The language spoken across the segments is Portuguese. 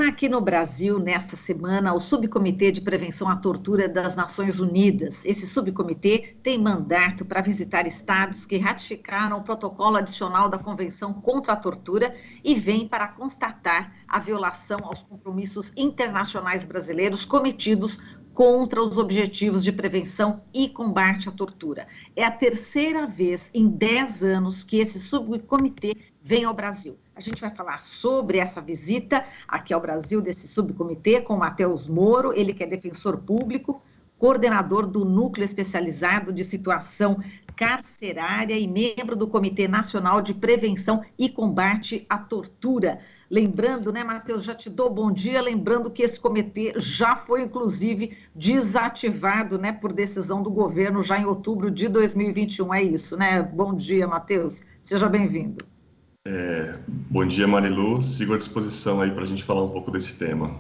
Está aqui no Brasil, nesta semana, o Subcomitê de Prevenção à Tortura das Nações Unidas. Esse subcomitê tem mandato para visitar estados que ratificaram o protocolo adicional da Convenção contra a Tortura e vem para constatar a violação aos compromissos internacionais brasileiros cometidos contra os objetivos de prevenção e combate à tortura. É a terceira vez em 10 anos que esse subcomitê vem ao Brasil. A gente vai falar sobre essa visita aqui ao Brasil desse subcomitê com o Matheus Moro, ele que é defensor público, coordenador do Núcleo Especializado de Situação Carcerária e membro do Comitê Nacional de Prevenção e Combate à Tortura. Lembrando, né, Matheus, já te dou bom dia, lembrando que esse comitê já foi, inclusive, desativado, né, por decisão do governo já em outubro de 2021, é isso, né? Bom dia, Matheus, seja bem-vindo. Bom dia, Marilu, sigo à disposição aí para a gente falar um pouco desse tema.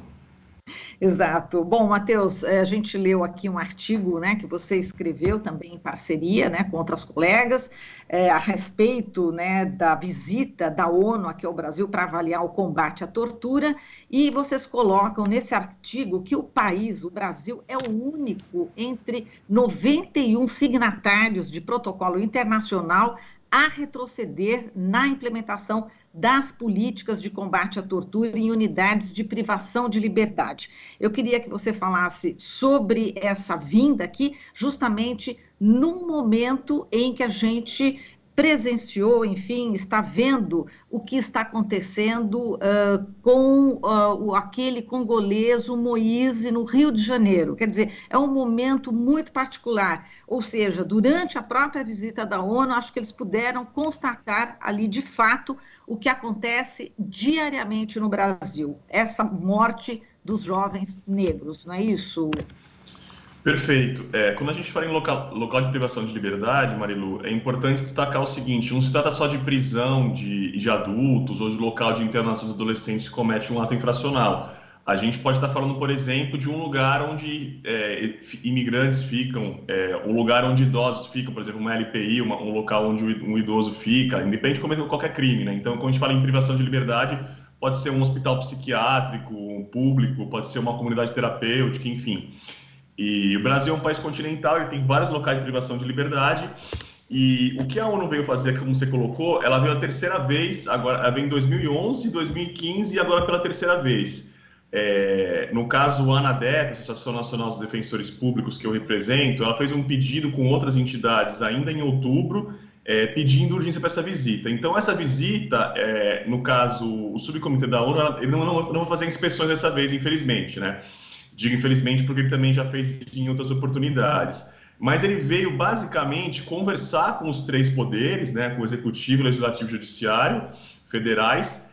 Exato. Bom, Matheus, a gente leu aqui um artigo, né, que você escreveu também em parceria, né, com outras colegas, a respeito, né, da visita da ONU aqui ao Brasil para avaliar o combate à tortura, e vocês colocam nesse artigo que o país, o Brasil, é o único entre 91 signatários de protocolo internacional a retroceder na implementação das políticas de combate à tortura em unidades de privação de liberdade. Eu queria que você falasse sobre essa vinda aqui, justamente num momento em que a gente presenciou, enfim, está vendo o que está acontecendo com aquele congolês, o Moise, no Rio de Janeiro. Quer dizer, é um momento muito particular. Ou seja, durante a própria visita da ONU, acho que eles puderam constatar ali, de fato, o que acontece diariamente no Brasil. Essa morte dos jovens negros, não é isso? Perfeito. Quando a gente fala em local de privação de liberdade, Marilu, é importante destacar o seguinte: não se trata só de prisão de adultos ou de local de internação de adolescentes que comete um ato infracional. A gente pode estar falando, por exemplo, de um lugar onde imigrantes ficam, um lugar onde idosos ficam, por exemplo, uma LPI, um local onde um idoso fica, independente de cometer qualquer crime, né? Então, quando a gente fala em privação de liberdade, pode ser um hospital psiquiátrico, um público, pode ser uma comunidade terapêutica, enfim. E o Brasil é um país continental, ele tem vários locais de privação de liberdade, e o que a ONU veio fazer, como você colocou, ela veio a terceira vez, agora ela veio em 2011, 2015 e agora pela terceira vez. No caso, a ANADEP, Associação Nacional dos Defensores Públicos, que eu represento, ela fez um pedido com outras entidades ainda em outubro, pedindo urgência para essa visita. Então, essa visita, no caso, o subcomitê da ONU, ele não vai fazer inspeções dessa vez, infelizmente, né? Digo infelizmente porque ele também já fez isso em outras oportunidades. Mas ele veio basicamente conversar com os três poderes, né, com o Executivo, Legislativo e Judiciário federais,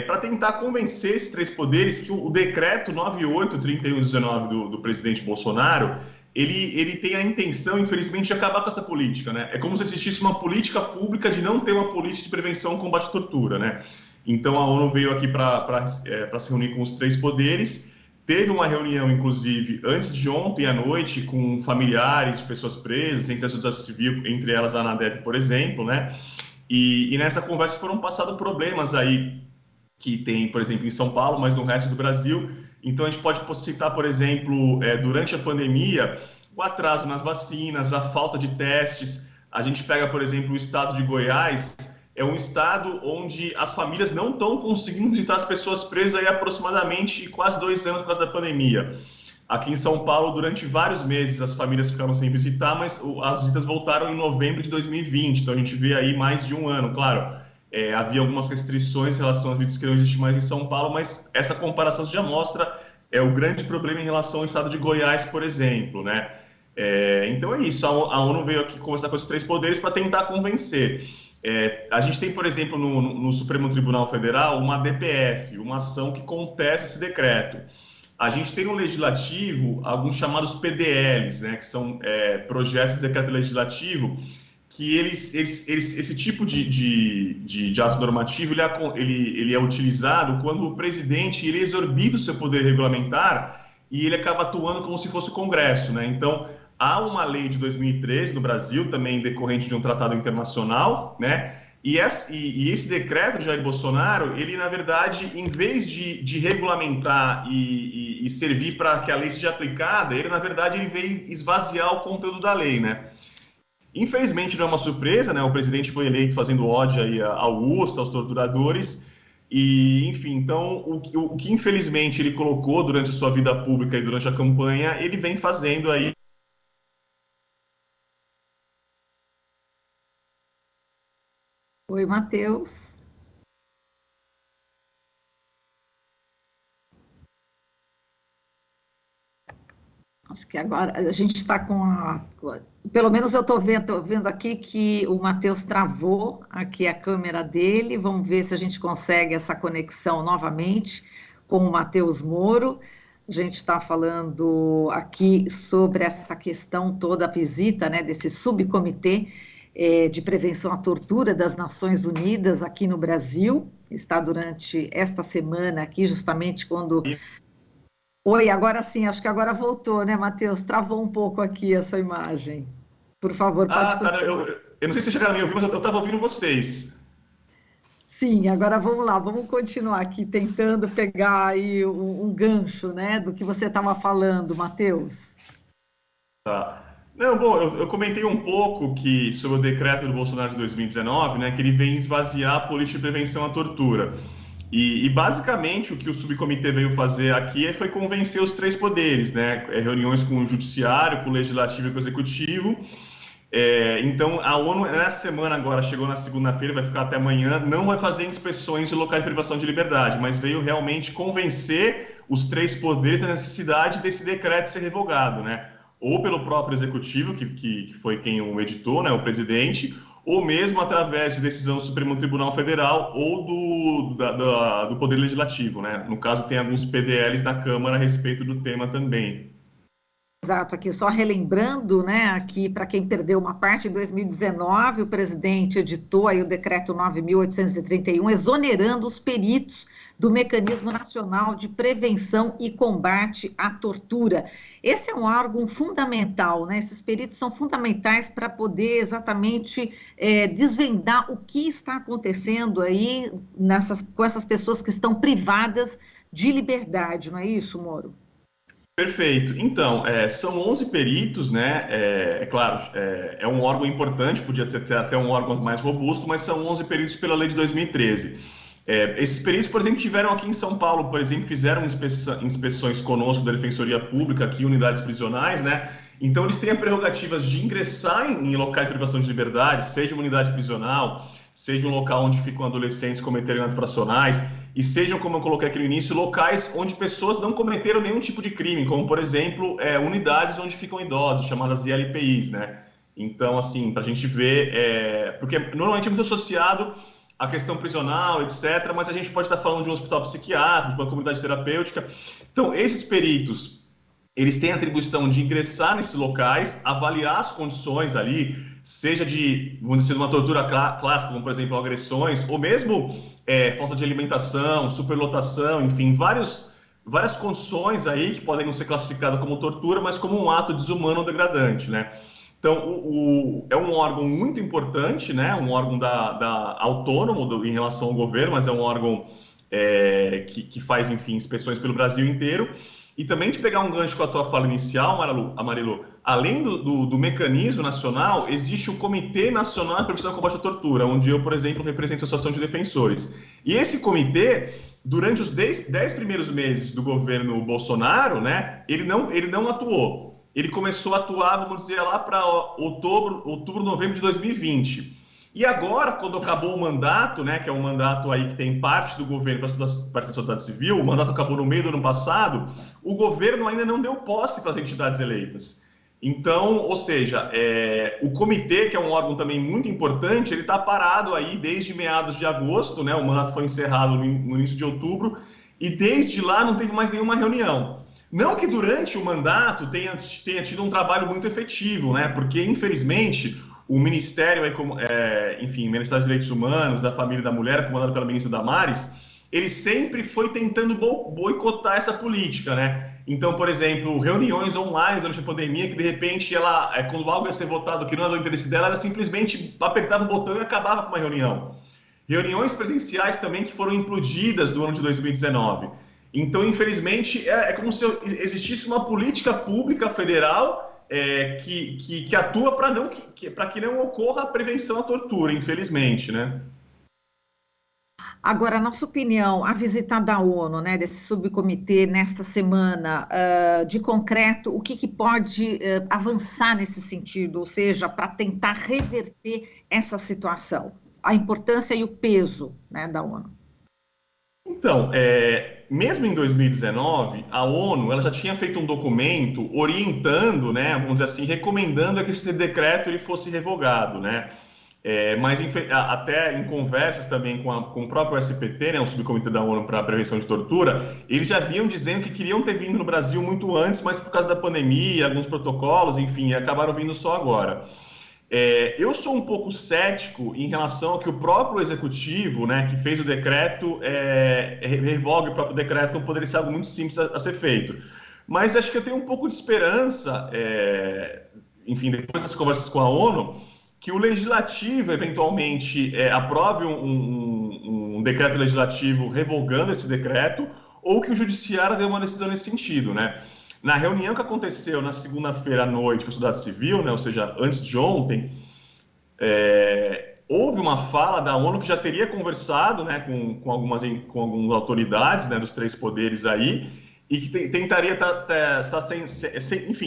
para tentar convencer esses três poderes que o decreto 98/31/19 do presidente Bolsonaro, ele tem a intenção, infelizmente, de acabar com essa política, né? É como se existisse uma política pública de não ter uma política de prevenção e combate à tortura, né? Então a ONU veio aqui para se reunir com os três poderes. Teve uma reunião, inclusive, antes de ontem à noite, com familiares de pessoas presas, entre a sociedade civil, entre elas a ANADEP, por exemplo, né? E nessa conversa foram passados problemas aí que tem, por exemplo, em São Paulo, mas no resto do Brasil. Então, a gente pode citar, por exemplo, durante a pandemia, o atraso nas vacinas, a falta de testes. A gente pega, por exemplo, o estado de Goiás, é um estado onde as famílias não estão conseguindo visitar as pessoas presas aí aproximadamente quase 2 anos por causa da pandemia. Aqui em São Paulo, durante vários meses, as famílias ficaram sem visitar, mas as visitas voltaram em novembro de 2020, então a gente vê aí mais de 1 ano. Claro, havia algumas restrições em relação às visitas que não existem mais em São Paulo, mas essa comparação já mostra o grande problema em relação ao estado de Goiás, por exemplo, né? Então é isso, a ONU veio aqui conversar com esses três poderes para tentar convencer. A gente tem, por exemplo, no Supremo Tribunal Federal, uma DPF, uma ação que contesta esse decreto. A gente tem no Legislativo alguns chamados PDLs, né, que são projetos de decreto legislativo, que esse tipo de ato normativo ele é utilizado quando o presidente ele exorbita o seu poder regulamentar e ele acaba atuando como se fosse o Congresso, né? Então, há uma lei de 2013 no Brasil, também decorrente de um tratado internacional, né? E esse decreto de Jair Bolsonaro, ele, na verdade, em vez de regulamentar e servir para que a lei seja aplicada, ele, na verdade, ele veio esvaziar o conteúdo da lei, né? Infelizmente, não é uma surpresa, né? O presidente foi eleito fazendo ódio aí ao UST, aos torturadores, e, enfim, então, o que infelizmente ele colocou durante a sua vida pública e durante a campanha, ele vem fazendo aí. Oi, Matheus. Acho que agora a gente está com Pelo menos eu estou vendo aqui que o Matheus travou aqui a câmera dele. Vamos ver se a gente consegue essa conexão novamente com o Matheus Moro. A gente está falando aqui sobre essa questão toda, a visita, né, desse subcomitê de prevenção à tortura das Nações Unidas aqui no Brasil. Está durante esta semana aqui, justamente quando... Oi, agora sim, acho que agora voltou, né, Matheus? Travou um pouco aqui a sua imagem. Por favor, pode Tá, continuar. eu não sei se vocês chegaram a me ouvir, mas eu estava ouvindo vocês. Sim, agora vamos lá, vamos continuar aqui tentando pegar aí um gancho, né, do que você estava falando, Matheus. Tá. Não, bom, eu comentei um pouco sobre o decreto do Bolsonaro de 2019, né, que ele vem esvaziar a política de prevenção à tortura. E basicamente o que o subcomitê veio fazer aqui foi convencer os três poderes, né, reuniões com o judiciário, com o legislativo e com o executivo. Então, a ONU, nessa semana agora, chegou na segunda-feira, vai ficar até amanhã, não vai fazer inspeções de locais de privação de liberdade, mas veio realmente convencer os três poderes da necessidade desse decreto ser revogado, né? Ou pelo próprio executivo, que foi quem o editou, né, o presidente, ou mesmo através de decisão do Supremo Tribunal Federal ou do Poder Legislativo, né? No caso, tem alguns PDLs na Câmara a respeito do tema também. Exato, aqui só relembrando, né, aqui para quem perdeu uma parte, em 2019 o presidente editou aí o decreto 9.831, exonerando os peritos do Mecanismo Nacional de Prevenção e Combate à Tortura. Esse é um órgão fundamental, né, esses peritos são fundamentais para poder exatamente desvendar o que está acontecendo aí com essas pessoas que estão privadas de liberdade, não é isso, Moro? Perfeito. Então, são 11 peritos, né? Claro, é um órgão importante, podia ser um órgão mais robusto, mas são 11 peritos pela lei de 2013. Esses peritos, por exemplo, tiveram aqui em São Paulo, por exemplo, fizeram inspeções conosco da Defensoria Pública, aqui, unidades prisionais, né? Então, eles têm a prerrogativa de ingressar em locais de privação de liberdade, seja uma unidade prisional, seja um local onde ficam adolescentes cometerem atos infracionais, e sejam, como eu coloquei aqui no início, locais onde pessoas não cometeram nenhum tipo de crime, como, por exemplo, unidades onde ficam idosos, chamadas ILPIs, né? Então, assim, para a gente ver, porque normalmente é muito associado à questão prisional, etc., mas a gente pode estar falando de um hospital psiquiátrico, de uma comunidade terapêutica. Então, esses peritos, eles têm a atribuição de ingressar nesses locais, avaliar as condições ali, seja vamos dizer, uma tortura clássica, como, por exemplo, agressões, ou mesmo falta de alimentação, superlotação, enfim, várias condições aí que podem não ser classificadas como tortura, mas como um ato desumano ou degradante, né? Então, é um órgão muito importante, né? Um órgão autônomo em relação ao governo, mas é um órgão que faz, enfim, inspeções pelo Brasil inteiro. E também de pegar um gancho com a tua fala inicial, Marilu, além do mecanismo nacional, existe o Comitê Nacional de Prevenção e Combate à Tortura, onde eu, por exemplo, represento a Associação de Defensores. E esse comitê, durante os 10 primeiros meses do governo Bolsonaro, né, ele não atuou. Ele começou a atuar, vamos dizer, lá para outubro, novembro de 2020. E agora, quando acabou o mandato, né, que é um mandato aí que tem parte do governo para a sociedade civil, o mandato acabou no meio do ano passado, o governo ainda não deu posse para as entidades eleitas. Então, ou seja, o comitê, que é um órgão também muito importante, ele está parado aí desde meados de agosto, né, o mandato foi encerrado no início de outubro, e desde lá não teve mais nenhuma reunião. Não que durante o mandato tenha tido um trabalho muito efetivo, né, porque, infelizmente, o Ministério, enfim, Ministério dos Direitos Humanos, da Família e da Mulher, comandado pela ministra Damares, ele sempre foi tentando boicotar essa política, né? Então, por exemplo, reuniões online durante a pandemia, que de repente quando algo ia ser votado que não era do interesse dela, ela simplesmente apertava o botão e acabava com uma reunião. reuniões presenciais também que foram implodidas no ano de 2019. Então, infelizmente, é como se existisse uma política pública federal que atua para que não ocorra a prevenção à tortura, infelizmente, né? Agora, na sua opinião, a visita da ONU, né, desse subcomitê nesta semana, de concreto, o que pode avançar nesse sentido, ou seja, para tentar reverter essa situação, a importância e o peso, né, da ONU? Então, mesmo em 2019, a ONU ela já tinha feito um documento orientando, né, vamos dizer assim, recomendando que esse decreto ele fosse revogado, né? Mas até em conversas também com o próprio SPT, né, o Subcomitê da ONU para a Prevenção de Tortura, eles já vinham dizendo que queriam ter vindo no Brasil muito antes, mas por causa da pandemia, alguns protocolos, enfim, acabaram vindo só agora. Eu sou um pouco cético em relação ao que o próprio executivo, né, que fez o decreto, revogue o próprio decreto, como poderia ser algo muito simples a ser feito. Mas acho que eu tenho um pouco de esperança, enfim, depois das conversas com a ONU, que o legislativo, eventualmente, aprove um decreto legislativo revogando esse decreto, ou que o judiciário dê uma decisão nesse sentido, né? Na reunião que aconteceu na segunda-feira à noite com a sociedade civil, né, ou seja, antes de ontem, houve uma fala da ONU que já teria conversado, né, com algumas autoridades, né, dos 3 poderes aí, e que tentaria estar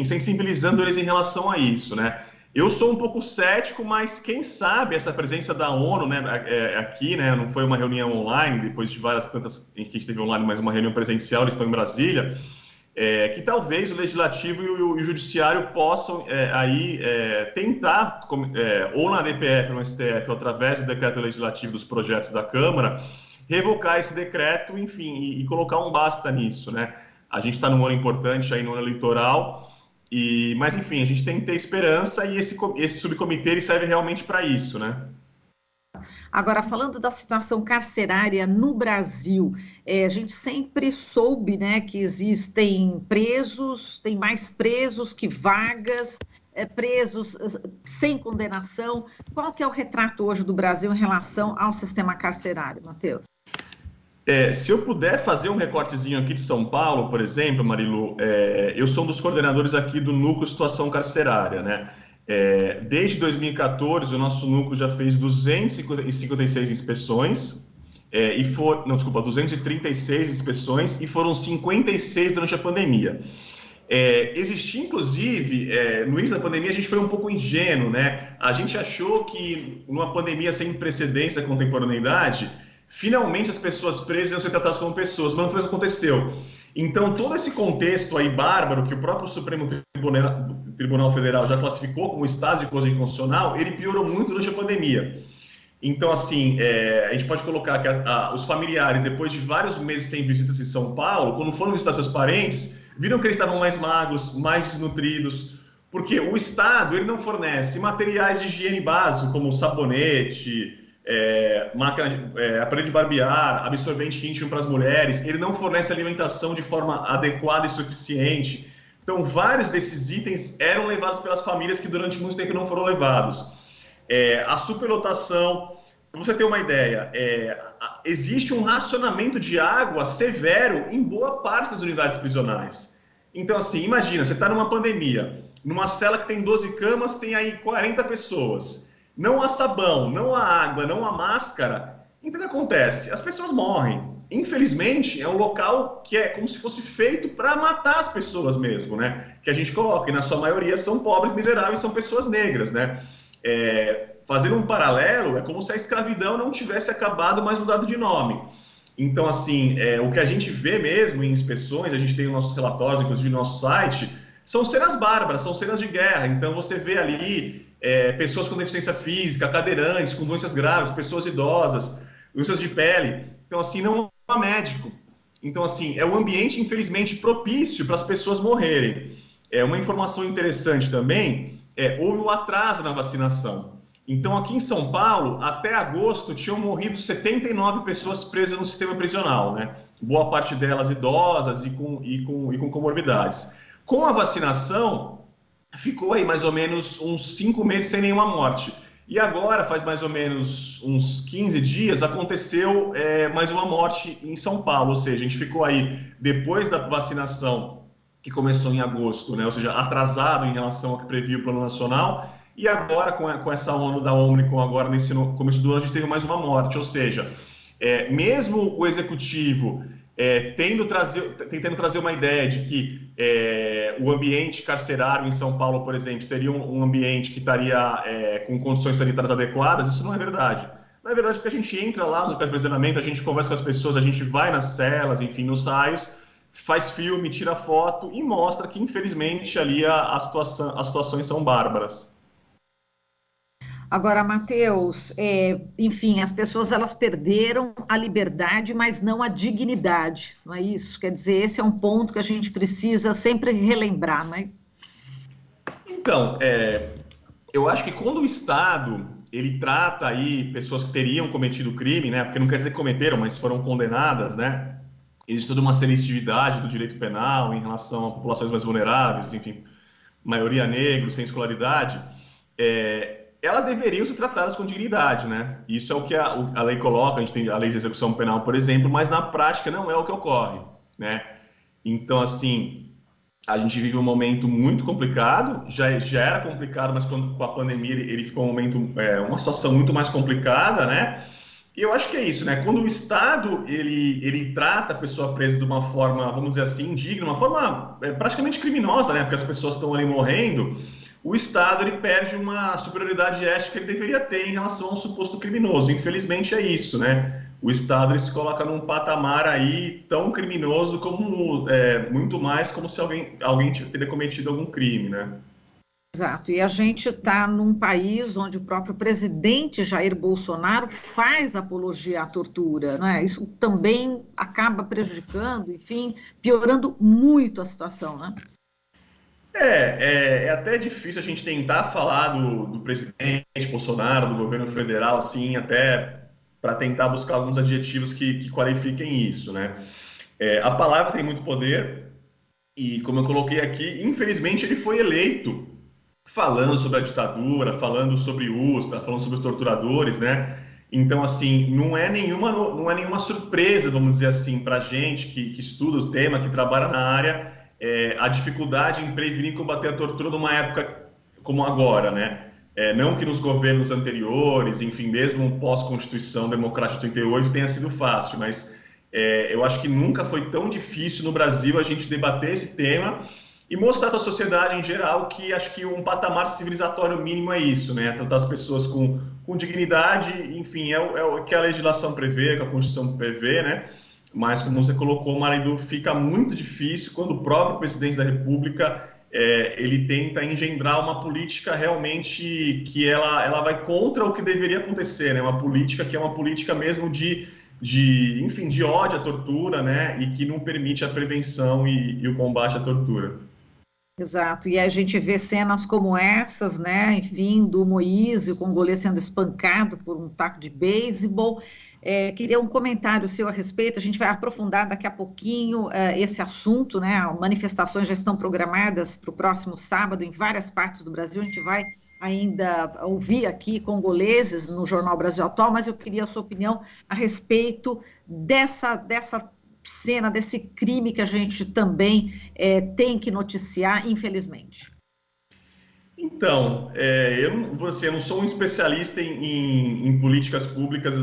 sensibilizando eles em relação a isso, né? Eu sou um pouco cético, mas quem sabe essa presença da ONU, né, aqui, né, não foi uma reunião online, depois de várias tantas que a gente teve online, mas uma reunião presencial, eles estão em Brasília, que talvez o Legislativo e o Judiciário possam tentar, ou na DPF, no STF, ou através do decreto legislativo dos projetos da Câmara, revocar esse decreto, enfim, e colocar um basta nisso, né? A gente está num ano importante aí no ano eleitoral, mas, enfim, a gente tem que ter esperança e esse subcomitê ele serve realmente para isso, né? Agora, falando da situação carcerária no Brasil, a gente sempre soube, né, que existem presos, tem mais presos que vagas, presos sem condenação. Qual que é o retrato hoje do Brasil em relação ao sistema carcerário, Matheus? Se eu puder fazer um recortezinho aqui de São Paulo, por exemplo, Marilu, eu sou um dos coordenadores aqui do Núcleo Situação Carcerária, né? Desde 2014, o nosso núcleo já fez 256 inspeções, 236 inspeções, e foram 56 durante a pandemia. Existia, inclusive, no início da pandemia, a gente foi um pouco ingênuo, né? A gente achou que, numa pandemia sem precedentes da contemporaneidade, finalmente as pessoas presas iam ser tratadas como pessoas, mas não foi o que aconteceu. Então, todo esse contexto aí bárbaro, que o próprio Supremo Tribunal Federal já classificou como estado de coisa inconstitucional, ele piorou muito durante a pandemia. Então, assim, a gente pode colocar que os familiares, depois de vários meses sem visitas em São Paulo, quando foram visitar seus parentes, viram que eles estavam mais magros, mais desnutridos, porque o Estado ele não fornece materiais de higiene básico, como sabonete, máquina, aparelho de barbear, absorvente íntimo para as mulheres, ele não fornece alimentação de forma adequada e suficiente. Então, vários desses itens eram levados pelas famílias que durante muito tempo não foram levados. A superlotação, para você ter uma ideia, existe um racionamento de água severo em boa parte das unidades prisionais. Então, assim, imagina, você está numa pandemia, numa cela que tem 12 camas, tem aí 40 pessoas. Não há sabão, não há água, não há máscara. Então, o que acontece? As pessoas morrem. Infelizmente, é um local que é como se fosse feito para matar as pessoas mesmo, né? Que a gente coloca, e na sua maioria são pobres, miseráveis, são pessoas negras, né? Fazendo um paralelo, é como se a escravidão não tivesse acabado, mas mudado de nome. Então, assim, o que a gente vê mesmo em inspeções, a gente tem os nossos relatórios, inclusive no nosso site, são cenas bárbaras, são cenas de guerra. Então, você vê ali pessoas com deficiência física, cadeirantes, com doenças graves, pessoas idosas, doenças de pele. Então, assim, não há médico. Então, assim, é um ambiente, infelizmente, propício para as pessoas morrerem. Uma informação interessante também, houve um atraso na vacinação. Então, aqui em São Paulo, até agosto, tinham morrido 79 pessoas presas no sistema prisional, né? Boa parte delas idosas e com comorbidades. Com a vacinação, ficou aí mais ou menos uns 5 meses sem nenhuma morte. E agora, faz mais ou menos uns 15 dias, aconteceu mais uma morte em São Paulo, ou seja, a gente ficou aí, depois da vacinação, que começou em agosto, né? Ou seja, atrasado em relação ao que previa o Plano Nacional, e agora, com essa onda da Ômicron, agora nesse começo do ano, a gente teve mais uma morte, ou seja, mesmo o Executivo tentando trazer uma ideia de que o ambiente carcerário em São Paulo, por exemplo, seria um ambiente que estaria com condições sanitárias adequadas, isso não é verdade. Não é verdade porque a gente entra lá no aprisionamento, a gente conversa com as pessoas, a gente vai nas celas, enfim, nos raios, faz filme, tira foto e mostra que, infelizmente, ali as situações são bárbaras. Agora, Matheus, enfim, as pessoas elas perderam a liberdade, mas não a dignidade, não é isso? Quer dizer, esse é um ponto que a gente precisa sempre relembrar, né? Então, eu acho que quando o Estado ele trata aí pessoas que teriam cometido crime, né? Porque não quer dizer que cometeram, mas foram condenadas, né? Existe toda uma seletividade do direito penal em relação a populações mais vulneráveis, enfim, maioria negros, sem escolaridade. Elas deveriam ser tratadas com dignidade, né? Isso é o que a lei coloca, a gente tem a lei de execução penal, por exemplo, mas na prática não é o que ocorre, né? Então, assim, a gente vive um momento muito complicado, já era complicado, mas com a pandemia ele ficou um momento, uma situação muito mais complicada, né? E eu acho que é isso, né? Quando o Estado ele trata a pessoa presa de uma forma, vamos dizer assim, indigna, uma forma praticamente criminosa, né? Porque as pessoas estão ali morrendo, o Estado ele perde uma superioridade ética que ele deveria ter em relação ao suposto criminoso. Infelizmente é isso, né? O Estado ele se coloca num patamar aí tão criminoso como muito mais como se alguém teria cometido algum crime, né? Exato, e a gente está num país onde o próprio presidente Jair Bolsonaro faz apologia à tortura, né? Isso também acaba prejudicando, enfim, piorando muito a situação, né? É até difícil a gente tentar falar do presidente Bolsonaro, do governo federal, assim, até para tentar buscar alguns adjetivos que qualifiquem isso, né? A palavra tem muito poder e, como eu coloquei aqui, infelizmente ele foi eleito falando sobre a ditadura, falando sobre USTA, falando sobre os torturadores, né? Então, assim, não é nenhuma surpresa, vamos dizer assim, para a gente que estuda o tema, que trabalha na área, a dificuldade em prevenir e combater a tortura numa época como agora, né? Não que nos governos anteriores, enfim, mesmo pós-Constituição Democrática de 88 tenha sido fácil, mas eu acho que nunca foi tão difícil no Brasil a gente debater esse tema e mostrar para a sociedade em geral que acho que um patamar civilizatório mínimo é isso, né? Tratar as pessoas com dignidade, enfim, é o que a legislação prevê, que a Constituição prevê, né? Mas, como você colocou, Marilu, fica muito difícil quando o próprio presidente da República ele tenta engendrar uma política realmente que ela vai contra o que deveria acontecer, né? Uma política que é uma política mesmo enfim, de ódio à tortura, né? E que não permite a prevenção e o combate à tortura. Exato, e a gente vê cenas como essas, né, enfim, do Moise, o congolês sendo espancado por um taco de beisebol. Queria um comentário seu a respeito, a gente vai aprofundar daqui a pouquinho esse assunto, né, manifestações já estão programadas para o próximo sábado em várias partes do Brasil, a gente vai ainda ouvir aqui congoleses no Jornal Brasil Atual, mas eu queria a sua opinião a respeito dessa cena, desse crime que a gente também tem que noticiar, infelizmente. Então, eu não sou um especialista em políticas públicas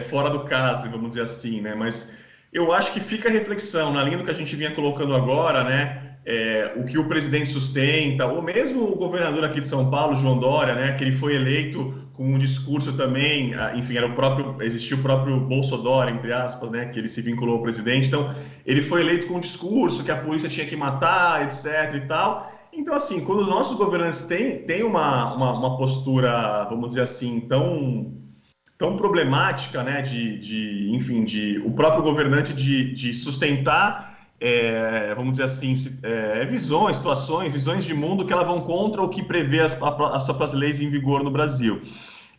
fora do caso, vamos dizer assim, né? Mas eu acho que fica a reflexão, na linha do que a gente vinha colocando agora, né? O que o presidente sustenta, ou mesmo o governador aqui de São Paulo, João Dória, né? Que ele foi eleito com um discurso também, enfim, existia o próprio Bolsonaro, entre aspas, né? Que ele se vinculou ao presidente. Então, ele foi eleito com um discurso que a polícia tinha que matar, etc. e tal. Então, assim, quando os nossos governantes têm uma postura, vamos dizer assim, tão problemática, né, enfim, o próprio governante de sustentar, vamos dizer assim, visões de mundo que elas vão contra o que prevê as próprias leis em vigor no Brasil.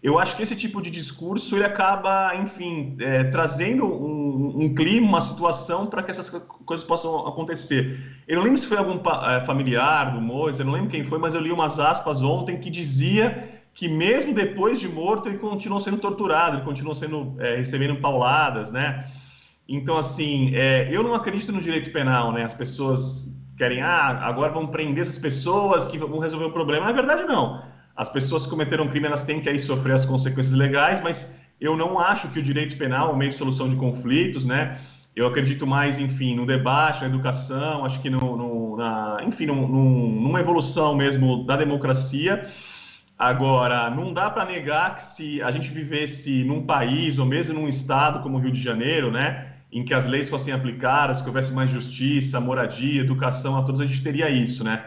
Eu acho que esse tipo de discurso ele acaba, enfim, trazendo um clima, uma situação para que essas coisas possam acontecer. Eu não lembro se foi algum familiar do Moisés, eu não lembro quem foi, mas eu li umas aspas ontem que dizia que mesmo depois de morto ele continuou sendo torturado, ele continuou sendo recebendo pauladas, né? Então, assim, eu não acredito no direito penal, né? As pessoas querem, agora vamos prender essas pessoas que vão resolver o problema. Na verdade, não. As pessoas que cometeram crime, elas têm que aí sofrer as consequências legais, mas eu não acho que o direito penal é um meio de solução de conflitos, né? Eu acredito mais, enfim, no debate, na educação, acho que numa evolução mesmo da democracia. Agora, não dá para negar que se a gente vivesse num país ou mesmo num estado como o Rio de Janeiro, né, em que as leis fossem aplicadas, que houvesse mais justiça, moradia, educação a todos, a gente teria isso, né?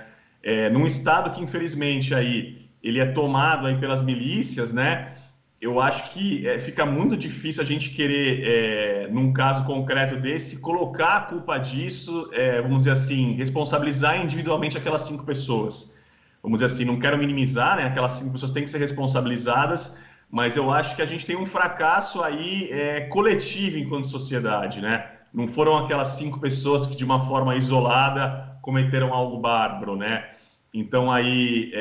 Num estado que, infelizmente, aí, ele é tomado aí pelas milícias, né? Eu acho que fica muito difícil a gente querer, num caso concreto desse, colocar a culpa disso, vamos dizer assim, responsabilizar individualmente aquelas 5 pessoas. Vamos dizer assim, não quero minimizar, né? Aquelas 5 pessoas têm que ser responsabilizadas, mas eu acho que a gente tem um fracasso aí coletivo enquanto sociedade, né? Não foram aquelas 5 pessoas que de uma forma isolada cometeram algo bárbaro, né? Então aí,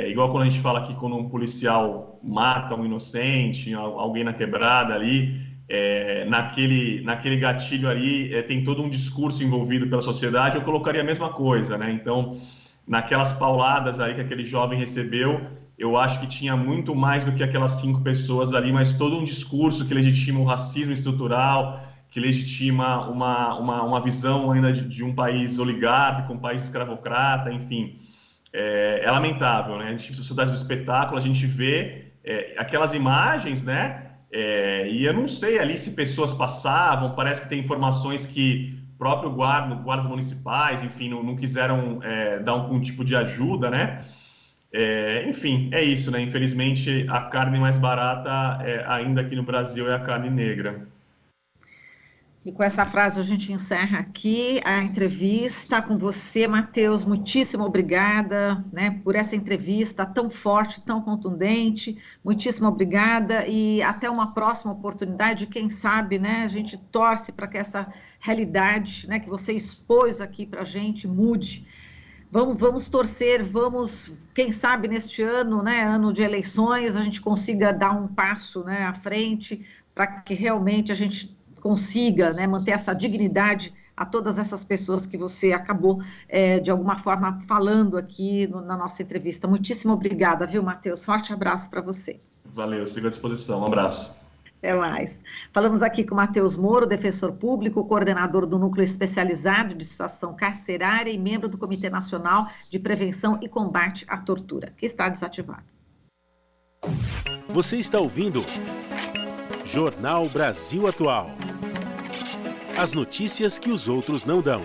igual quando a gente fala aqui quando um policial mata um inocente, alguém na quebrada ali, naquele gatilho ali tem todo um discurso envolvido pela sociedade, eu colocaria a mesma coisa, né? Então, naquelas pauladas aí que aquele jovem recebeu, eu acho que tinha muito mais do que aquelas 5 pessoas ali, mas todo um discurso que legitima o racismo estrutural, que legitima uma visão ainda de um país oligárquico, um país escravocrata, enfim. É lamentável, né? A gente, sociedade do espetáculo, a gente vê aquelas imagens, né? E eu não sei ali se pessoas passavam, parece que tem informações que próprio guardas municipais, enfim, não quiseram dar algum tipo de ajuda, né? Enfim, é isso, né? Infelizmente, a carne mais barata ainda aqui no Brasil é a carne negra. E com essa frase a gente encerra aqui a entrevista com você, Matheus. Muitíssimo obrigada, né, por essa entrevista tão forte, tão contundente. Muitíssimo obrigada e até uma próxima oportunidade. Quem sabe, né, a gente torce para que essa realidade, né, que você expôs aqui para a gente mude. Vamos torcer, quem sabe neste ano, né, ano de eleições, a gente consiga dar um passo, né, à frente para que realmente a gente consiga, né, manter essa dignidade a todas essas pessoas que você acabou, de alguma forma, falando aqui na nossa entrevista. Muitíssimo obrigada, viu, Matheus? Forte abraço para você. Valeu, sigo à disposição. Um abraço. Até mais. Falamos aqui com o Matheus Moro, defensor público, coordenador do Núcleo Especializado de Situação Carcerária e membro do Comitê Nacional de Prevenção e Combate à Tortura, que está desativado. Você está ouvindo Jornal Brasil Atual. As notícias que os outros não dão.